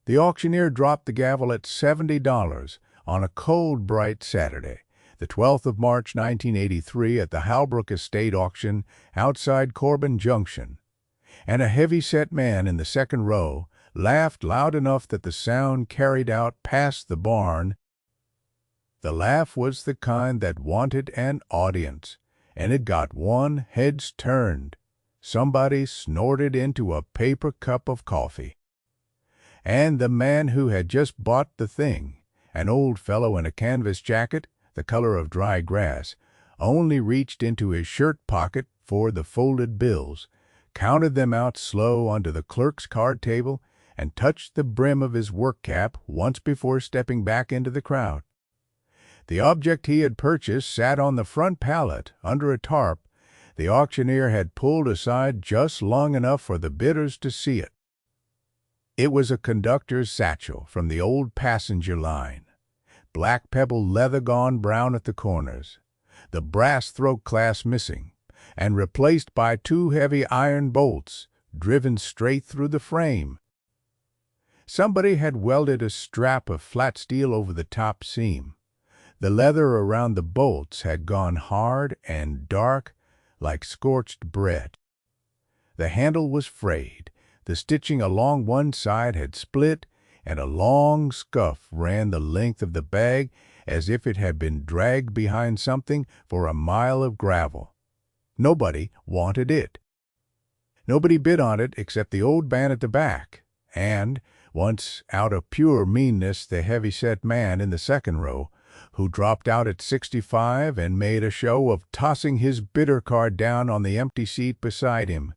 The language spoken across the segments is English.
The auctioneer dropped the gavel at $70 on a cold, bright Saturday, the 12th of March, 1983, at the Halbrook Estate auction outside Corbin Junction, and a heavy-set man in the second row laughed loud enough that the sound carried out past the barn. The laugh was the kind that wanted an audience, and it got one, heads turned. Somebody snorted into a paper cup of coffee. And the man who had just bought the thing, an old fellow in a canvas jacket, the color of dry grass, only reached into his shirt pocket for the folded bills, counted them out slow onto the clerk's card table, and touched the brim of his work cap once before stepping back into the crowd. The object he had purchased sat on the front pallet under a tarp the auctioneer had pulled aside just long enough for the bidders to see it. It was a Conductor's satchel from the old passenger line, black pebble leather gone brown at the corners, the brass throat clasp missing, and replaced by two heavy iron bolts driven straight through the frame. Somebody had welded a strap of flat steel over the top seam. The leather around the bolts had gone hard and dark like scorched bread. The handle was frayed, the stitching along one side had split, and a long scuff ran the length of the bag as if it had been dragged behind something for a mile of gravel. Nobody wanted it. Nobody bid on it except the old man at the back, and, once out of pure meanness, the heavy-set man in the second row, who dropped out at 65 and made a show of tossing his bidder card down on the empty seat beside him.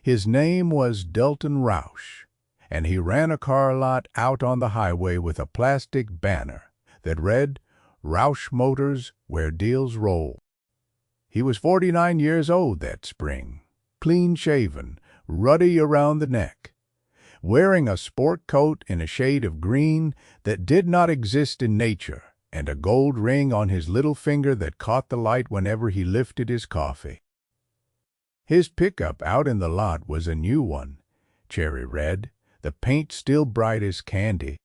His name was Delton Roush, and he ran a car lot out on the highway with a plastic banner that read, "Roush Motors, where deals roll." He was 49 years old that spring, clean-shaven, ruddy around the neck, wearing a sport coat in a shade of green that did not exist in nature, and a gold ring on his little finger that caught the light whenever he lifted his coffee. His pickup out in the lot was a new one, cherry red, the paint still bright as candy.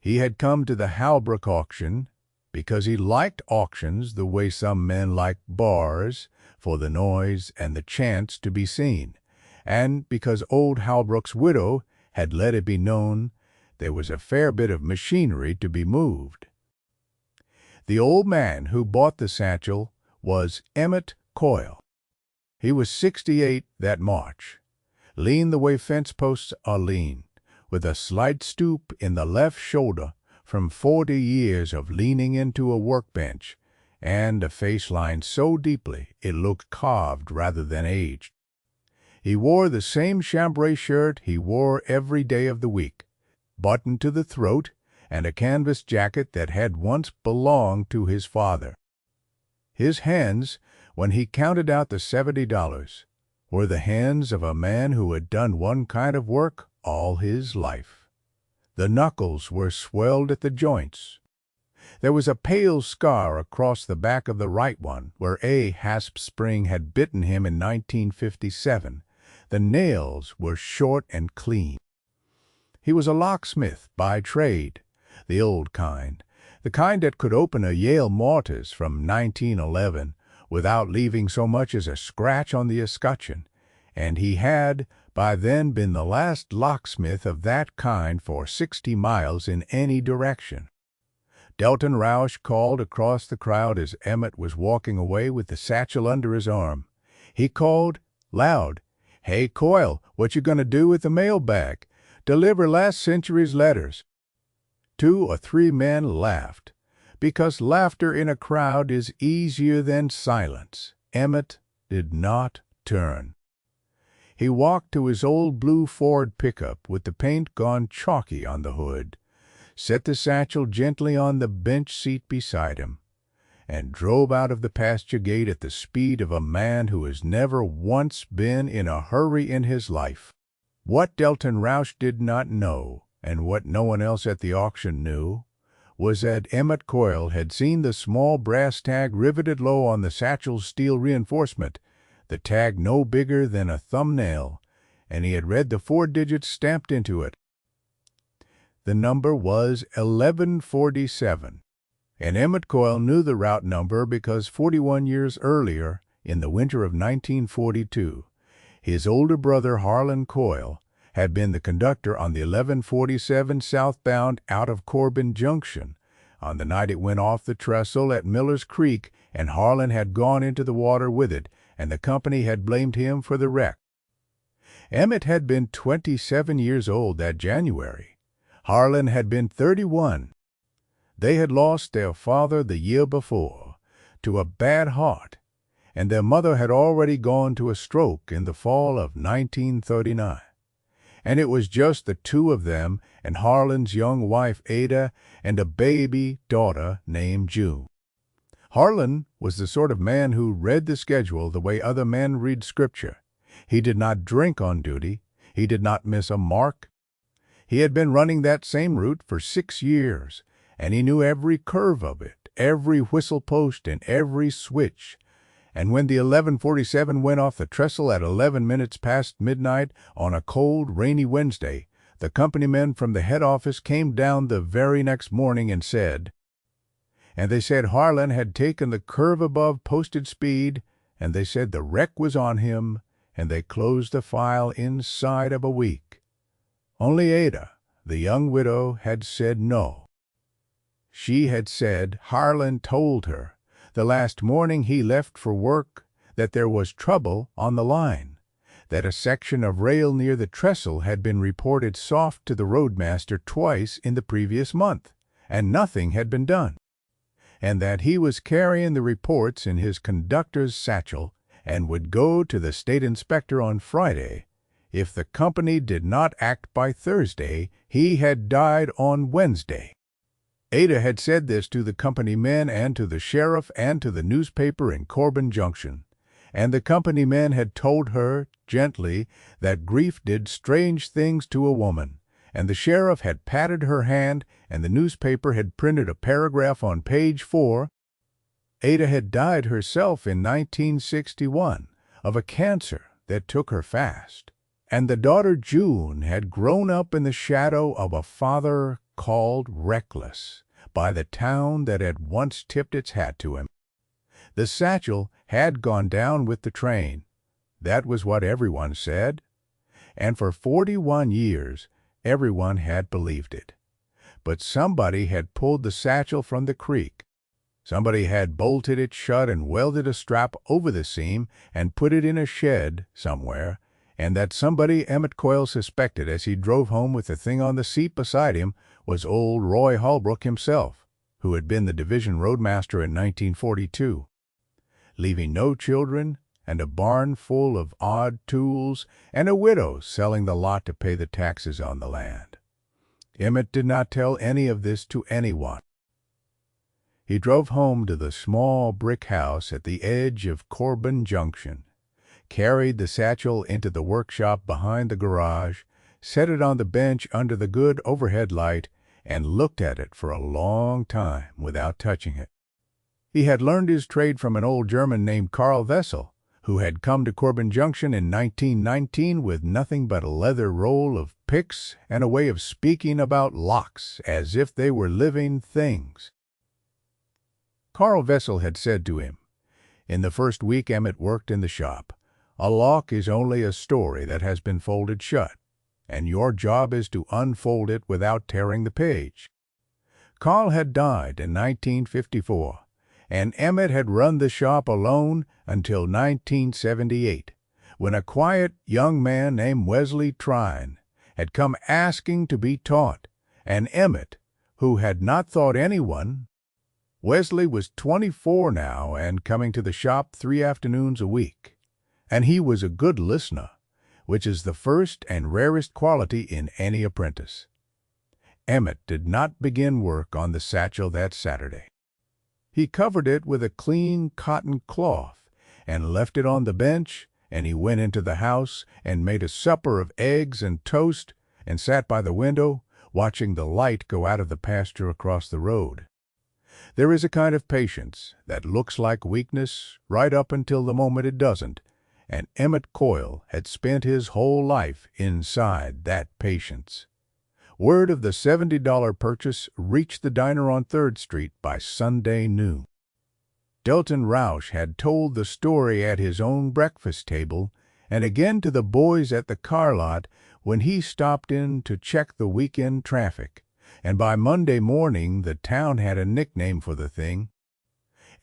He had come to the Halbrook auction because he liked auctions the way some men like bars, for the noise and the chance to be seen, and because old Halbrook's widow had let it be known there was a fair bit of machinery to be moved. The old man who bought the satchel was Emmett Coyle. He was 68 that March, lean the way fence posts are lean, with a slight stoop in the left shoulder from 40 years of leaning into a workbench, and a face lined so deeply it looked carved rather than aged. He wore the same chambray shirt he wore every day of the week, buttoned to the throat, and a canvas jacket that had once belonged to his father. His hands, when he counted out the $70, were the hands of a man who had done one kind of work all his life. The knuckles were swelled at the joints. There was a pale scar across the back of the right one where a hasp spring had bitten him in 1957. The nails were short and clean. He was a locksmith by trade, the old kind, the kind that could open a Yale mortise from 1911 without leaving so much as a scratch on the escutcheon, and he had by then been the last locksmith of that kind for 60 miles in any direction. Delton Roush called across the crowd as Emmett was walking away with the satchel under his arm. He called, loud, "Hey, Coyle, what you gonna do with the mailbag? Deliver last century's letters." 2 or 3 men laughed, because laughter in a crowd is easier than silence. Emmett did not turn. He walked to his old blue Ford pickup with the paint gone chalky on the hood, set the satchel gently on the bench seat beside him, and drove out of the pasture gate at the speed of a man who has never once been in a hurry in his life. What Delton Roush did not know, and what no one else at the auction knew, was that Emmett Coyle had seen the small brass tag riveted low on the satchel's steel reinforcement, the tag no bigger than a thumbnail, and he had read the 4 digits stamped into it. The number was 1147. And Emmett Coyle knew the route number because 41 years earlier, in the winter of 1942, his older brother Harlan Coyle had been the conductor on the 1147 southbound out of Corbin Junction on the night it went off the trestle at Miller's Creek, and Harlan had gone into the water with it, and the company had blamed him for the wreck. Emmett had been 27 years old that January. Harlan had been 31. They had lost their father the year before to a bad heart, and their mother had already gone to a stroke in the fall of 1939. And it was just the two of them and Harlan's young wife Ada and a baby daughter named June. Harlan was the sort of man who read the schedule the way other men read scripture. He did not drink on duty. He did not miss a mark. He had been running that same route for 6 years, and he knew every curve of it, every whistle post, and every switch. And when the 1147 went off the trestle at 11 minutes past midnight on a cold, rainy Wednesday, the company men from the head office came down the very next morning and they said Harlan had taken the curve above posted speed, and they said the wreck was on him, and they closed the file inside of a week. Only Ada, the young widow, had said no. She had said Harlan told her the last morning he left for work that there was trouble on the line, that a section of rail near the trestle had been reported soft to the roadmaster twice in the previous month, and nothing had been done, and that he was carrying the reports in his conductor's satchel and would go to the state inspector on Friday. If the company did not act by Thursday, he had died on Wednesday. Ada had said this to the company men and to the sheriff and to the newspaper in Corbin Junction, and the company men had told her gently that grief did strange things to a woman, and the sheriff had patted her hand, and the newspaper had printed a paragraph on page 4. Ada had died herself in 1961 of a cancer that took her fast, and the daughter June had grown up in the shadow of a father called reckless by the town that had once tipped its hat to him. The Satchel had gone down with the train. That was what everyone said. And for 41 years, everyone had believed it. But somebody had pulled the Satchel from the creek. Somebody had bolted it shut and welded a strap over the seam and put it in a shed somewhere, and that somebody Emmett Coyle suspected as he drove home with the thing on the seat beside him was old Roy Holbrook himself, who had been the division roadmaster in 1942. Leaving no children and a barn full of odd tools and a widow selling the lot to pay the taxes on the land. Emmett did not tell any of this to anyone. He drove home to the small brick house at the edge of Corbin Junction, carried the satchel into the workshop behind the garage, set it on the bench under the good overhead light, and looked at it for a long time without touching it. He had learned his trade from an old German named Karl Wessel, who had come to Corbin Junction in 1919 with nothing but a leather roll of picks and a way of speaking about locks as if they were living things. Karl Wessel had said to him, in the first week Emmett worked in the shop, "A lock is only a story that has been folded shut, and your job is to unfold it without tearing the page." Karl had died in 1954, and Emmett had run the shop alone until 1978, when a quiet young man named Wesley Trine had come asking to be taught, and Emmett, who had not thought anyone. Wesley was 24 now and coming to the shop 3 afternoons a week, and he was a good listener, which is the first and rarest quality in any apprentice. Emmett did not begin work on the satchel that Saturday. He covered it with a clean cotton cloth and left it on the bench, and he went into the house and made a supper of eggs and toast and sat by the window watching the light go out of the pasture across the road. There is a kind of patience that looks like weakness right up until the moment it doesn't, and Emmett Coyle had spent his whole life inside that patience. Word of the $70 purchase reached the diner on 3rd Street by Sunday noon. Delton Roush had told the story at his own breakfast table and again to the boys at the car lot when he stopped in to check the weekend traffic, and by Monday morning the town had a nickname for the thing.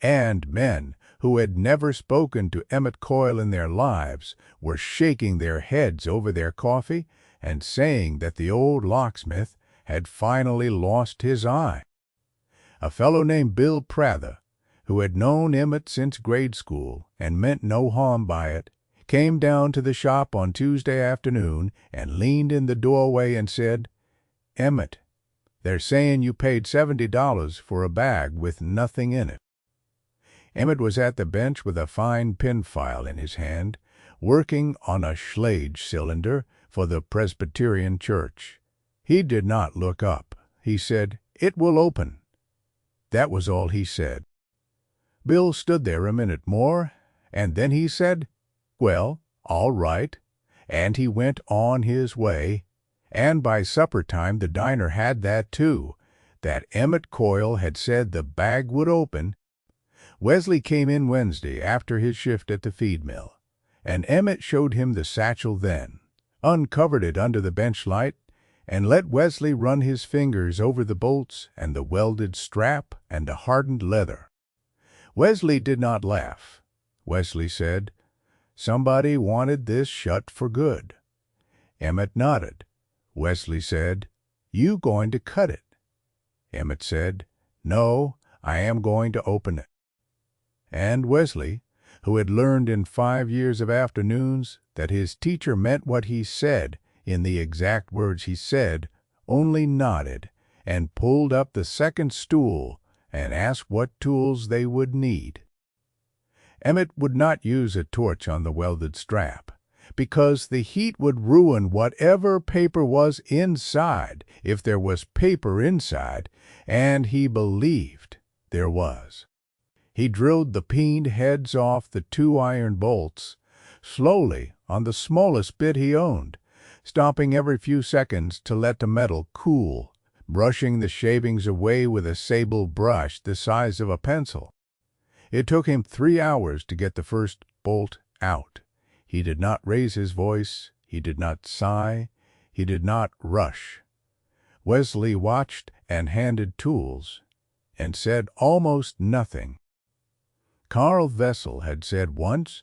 And men who had never spoken to Emmett Coyle in their lives were shaking their heads over their coffee and saying that the old locksmith had finally lost his eye. A fellow named Bill Prather, who had known Emmett since grade school and meant no harm by it, came down to the shop on Tuesday afternoon and leaned in the doorway and said, "Emmett, they're saying you paid $70 for a bag with nothing in it." Emmett was at the bench with a fine pin file in his hand, working on a Schlage cylinder for the Presbyterian Church. He did not look up. He said, "It will open." That was all he said. Bill stood there a minute more, and then he said, "Well, all right," and he went on his way. And by supper time the diner had that too, that Emmett Coyle had said the bag would open. Wesley came in Wednesday after his shift at the feed mill, and Emmett showed him the satchel then, uncovered it under the bench light, and let Wesley run his fingers over the bolts and the welded strap and the hardened leather. Wesley did not laugh. Wesley said, "Somebody wanted this shut for good." Emmett nodded. Wesley said, "You going to cut it?" Emmett said, "No, I am going to open it." And Wesley, who had learned in 5 years of afternoons that his teacher meant what he said in the exact words he said, only nodded and pulled up the second stool and asked what tools they would need. Emmett would not use a torch on the welded strap, because the heat would ruin whatever paper was inside, if there was paper inside, and he believed there was. He drilled the peened heads off the 2 iron bolts, slowly on the smallest bit he owned, stopping every few seconds to let the metal cool, brushing the shavings away with a sable brush the size of a pencil. It took him 3 hours to get the first bolt out. He did not raise his voice, he did not sigh, he did not rush. Wesley watched and handed tools, and said almost nothing. Carl Vessel had said once,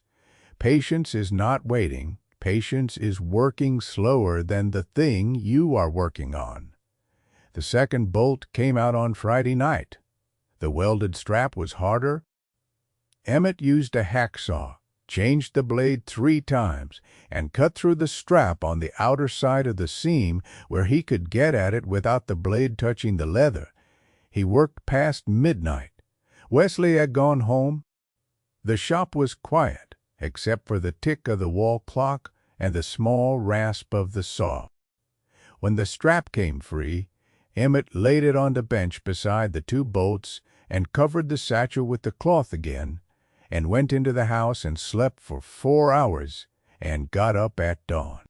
"Patience is not waiting, patience is working slower than the thing you are working on." The second bolt came out on Friday night. The welded strap was harder. Emmett used a hacksaw, changed the blade 3 times, and cut through the strap on the outer side of the seam where he could get at it without the blade touching the leather. He worked past midnight. Wesley had gone home. The shop was quiet, except for the tick of the wall clock and the small rasp of the saw. When the strap came free, Emmett laid it on the bench beside the 2 bolts and covered the satchel with the cloth again, and went into the house and slept for 4 hours and got up at dawn.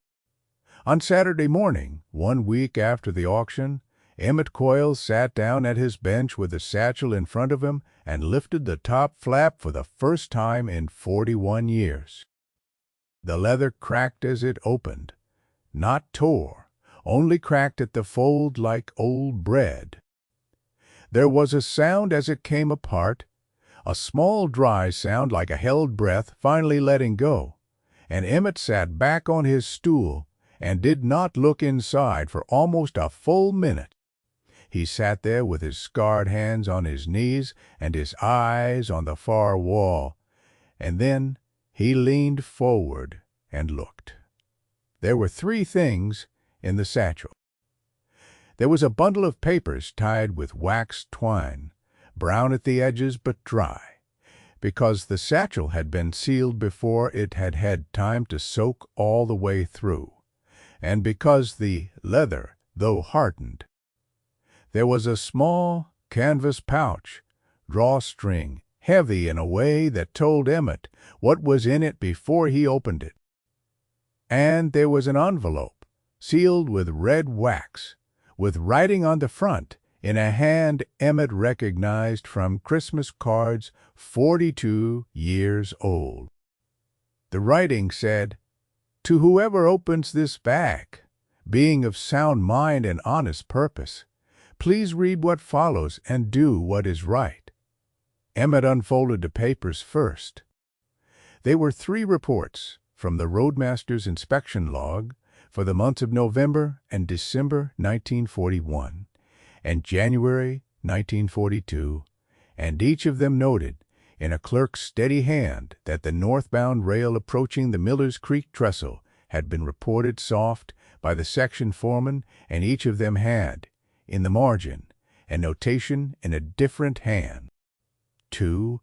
On Saturday morning, 1 week after the auction, Emmett Coyle sat down at his bench with the satchel in front of him and lifted the top flap for the first time in 41 years. The leather cracked as it opened, not tore, only cracked at the fold like old bread. There was a sound as it came apart, a small dry sound like a held breath finally letting go, and Emmett sat back on his stool and did not look inside for almost a full minute. He sat there with his scarred hands on his knees and his eyes on the far wall, and then he leaned forward and looked. There were 3 things in the satchel. There was a bundle of papers tied with waxed twine, brown at the edges but dry, because the satchel had been sealed before it had had time to soak all the way through, and because the leather, though hardened. There was a small canvas pouch, drawstring, heavy in a way that told Emmett what was in it before he opened it. And there was an envelope, sealed with red wax, with writing on the front in a hand Emmett recognized from Christmas cards 42 years old. The writing said, "To whoever opens this bag, being of sound mind and honest purpose, please read what follows and do what is right." Emmett unfolded the papers first. They were 3 reports from the Roadmaster's inspection log for the months of November and December 1941 and January 1942, and each of them noted in a clerk's steady hand that the northbound rail approaching the Miller's Creek trestle had been reported soft by the section foreman, and each of them had, in the margin, a notation in a different hand. 2.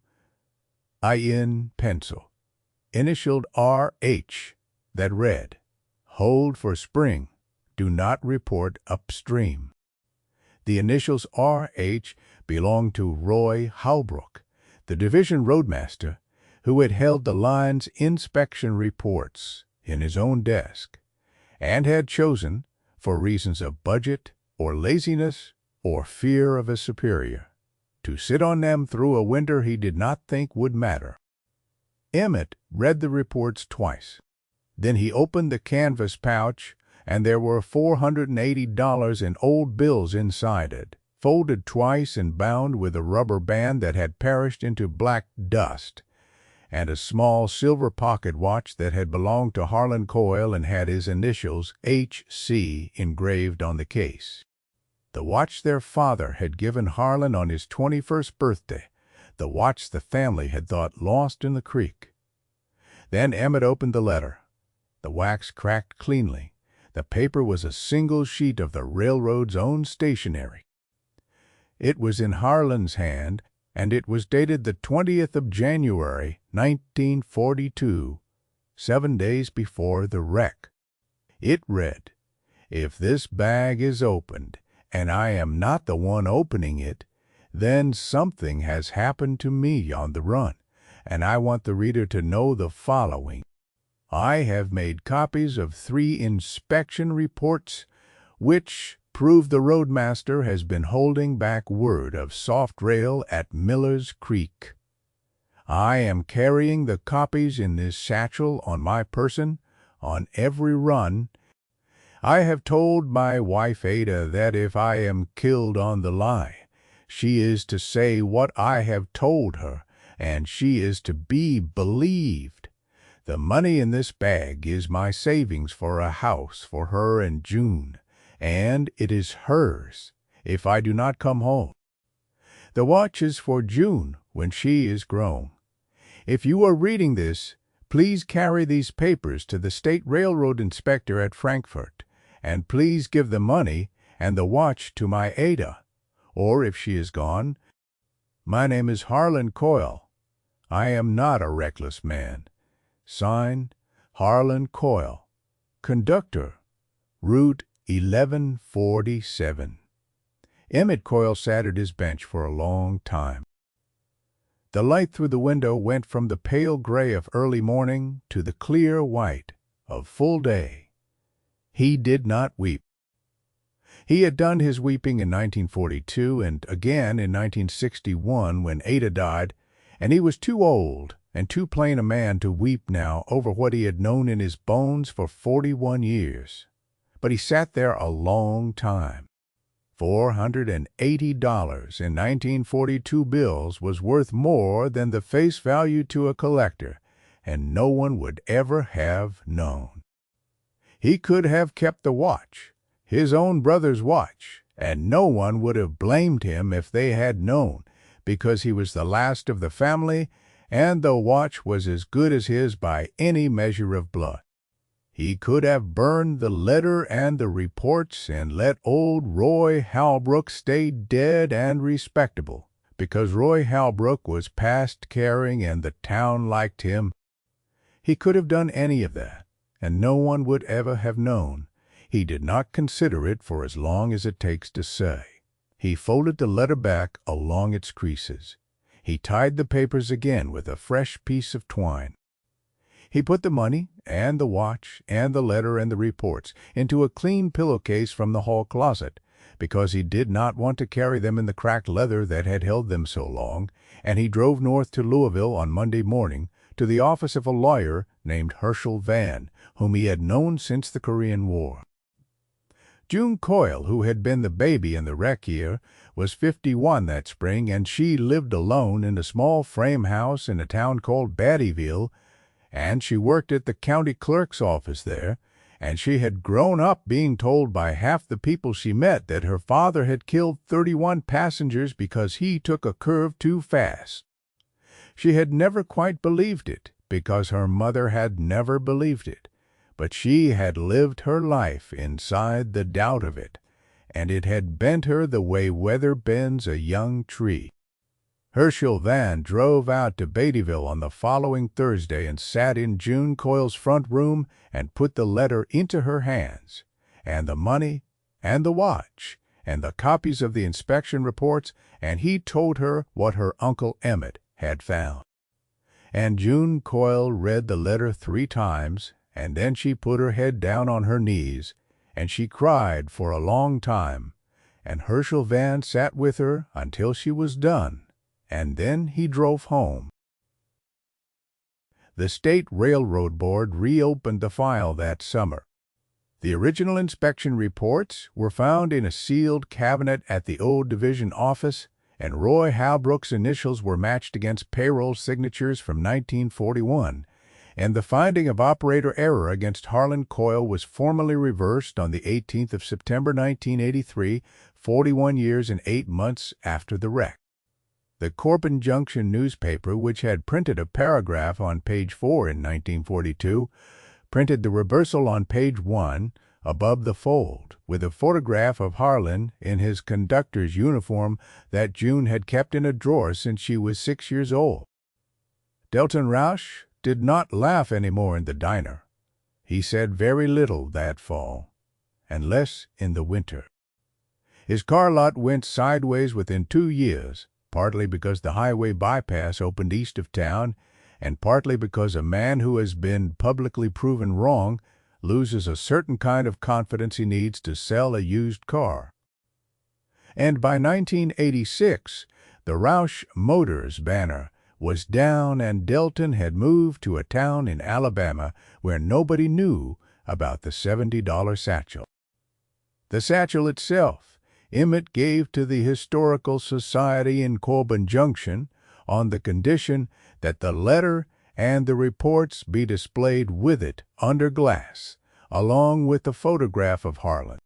In pencil, initialed R.H., that read, "Hold for spring. Do not report upstream." The initials R.H. belonged to Roy Halbrook, the division roadmaster, who had held the line's inspection reports in his own desk, and had chosen, for reasons of budget or laziness or fear of a superior, to sit on them through a winter he did not think would matter. Emmett read the reports twice. Then he opened the canvas pouch, and there were $480 in old bills inside it, folded twice and bound with a rubber band that had perished into black dust, and a small silver pocket watch that had belonged to Harlan Coyle and had his initials H.C. engraved on the case. The watch their father had given Harlan on his 21st birthday, the watch the family had thought lost in the creek. Then Emmett opened the letter. The wax cracked cleanly. The paper was a single sheet of the railroad's own stationery. It was in Harlan's hand, and it was dated the 20th of January, 1942, 7 days before the wreck. It read, "If this bag is opened, and I am not the one opening it, then something has happened to me on the run, and I want the reader to know the following. I have made copies of 3 inspection reports, which prove the roadmaster has been holding back word of soft rail at Miller's Creek. I am carrying the copies in this satchel on my person on every run. I have told my wife Ada that if I am killed on the line, she is to say what I have told her, and she is to be believed. The money in this bag is my savings for a house for her and June, and it is hers if I do not come home. The watch is for June when she is grown. If you are reading this, please carry these papers to the State Railroad Inspector at Frankfort, and please give the money and the watch to my Ada, or if she is gone, my name is Harlan Coyle. I am not a reckless man. Signed, Harlan Coyle, Conductor, Route 1147. Emmett Coyle sat at his bench for a long time. The light through the window went from the pale gray of early morning to the clear white of full day. He did not weep. He had done his weeping in 1942 and again in 1961 when Ada died, and he was too old and too plain a man to weep now over what he had known in his bones for 41 years. But he sat there a long time. $480 in 1942 bills was worth more than the face value to a collector, and no one would ever have known. He could have kept the watch, his own brother's watch, and no one would have blamed him if they had known, because he was the last of the family, and the watch was as good as his by any measure of blood. He could have burned the letter and the reports and let old Roy Halbrook stay dead and respectable, because Roy Halbrook was past caring and the town liked him. He could have done any of that, and no one would ever have known. He did not consider it for as long as it takes to say. He folded the letter back along its creases. He tied the papers again with a fresh piece of twine. He put the money and the watch and the letter and the reports into a clean pillowcase from the hall closet, because he did not want to carry them in the cracked leather that had held them so long, and he drove north to Louisville on Monday morning to the office of a lawyer named Herschel Van, whom he had known since the Korean War. June Coyle, who had been the baby in the wreck year, was 51 that spring, and she lived alone in a small frame house in a town called Battyville, and she worked at the county clerk's office there, and she had grown up being told by half the people she met that her father had killed 31 passengers because he took a curve too fast. She had never quite believed it, because her mother had never believed it, but she had lived her life inside the doubt of it, and it had bent her the way weather bends a young tree. Herschel Van drove out to Battyville on the following Thursday and sat in June Coyle's front room and put the letter into her hands, and the money, and the watch, and the copies of the inspection reports, and he told her what her Uncle Emmett had found. And June Coyle read the letter 3 times, and then she put her head down on her knees, and she cried for a long time, and Herschel Van sat with her until she was done, and then he drove home. The State Railroad Board reopened the file that summer. The original inspection reports were found in a sealed cabinet at the old division office, and Roy Halbrook's initials were matched against payroll signatures from 1941, and the finding of operator error against Harlan Coyle was formally reversed on the 18th of September 1983, 41 years and 8 months after the wreck. The Corbin Junction newspaper, which had printed a paragraph on page 4 in 1942, printed the reversal on page 1, above the fold, with a photograph of Harlan in his conductor's uniform that June had kept in a drawer since she was 6 years old. Delton Roush did not laugh any more in the diner. He said very little that fall, and less in the winter. His car lot went sideways within 2 years, partly because the highway bypass opened east of town, and partly because a man who has been publicly proven wrong loses a certain kind of confidence he needs to sell a used car. And by 1986, the Roush Motors banner was down, and Delton had moved to a town in Alabama where nobody knew about the $70 satchel. The satchel itself Emmett gave to the Historical Society in Corbin Junction on the condition that the letter and the reports be displayed with it under glass, along with the photograph of Harlan.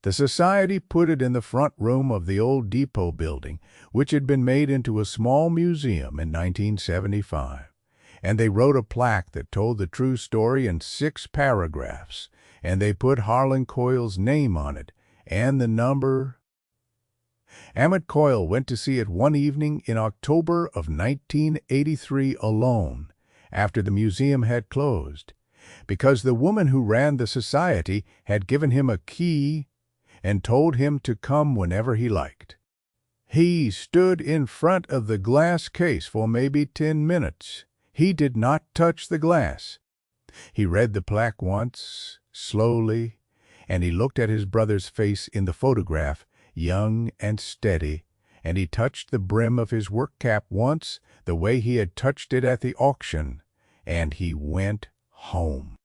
The society put it in the front room of the old depot building, which had been made into a small museum in 1975, and they wrote a plaque that told the true story in 6 paragraphs, and they put Harlan Coyle's name on it, and the number. Emmett Coyle went to see it one evening in October of 1983 alone, after the museum had closed, because the woman who ran the society had given him a key and told him to come whenever he liked. He stood in front of the glass case for maybe 10 minutes. He did not touch the glass. He read the plaque once, slowly, and he looked at his brother's face in the photograph, young and steady, and he touched the brim of his work cap once, the way he had touched it at the auction, and he went home.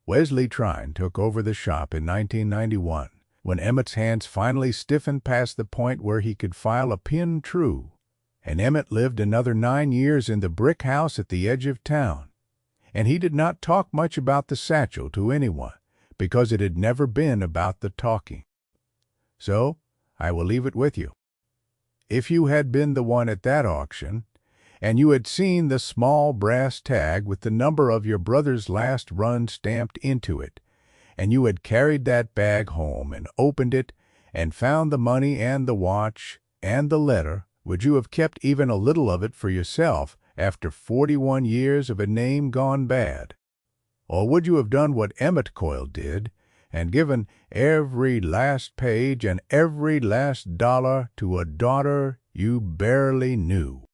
Wesley Trine took over the shop in 1991, when Emmett's hands finally stiffened past the point where he could file a pin true, and Emmett lived another 9 years in the brick house at the edge of town, and he did not talk much about the satchel to anyone, because it had never been about the talking. So, I will leave it with you. If you had been the one at that auction, and you had seen the small brass tag with the number of your brother's last run stamped into it, and you had carried that bag home and opened it and found the money and the watch and the letter, would you have kept even a little of it for yourself after 41 years of a name gone bad? Or would you have done what Emmett Coyle did and given every last page and every last dollar to a daughter you barely knew?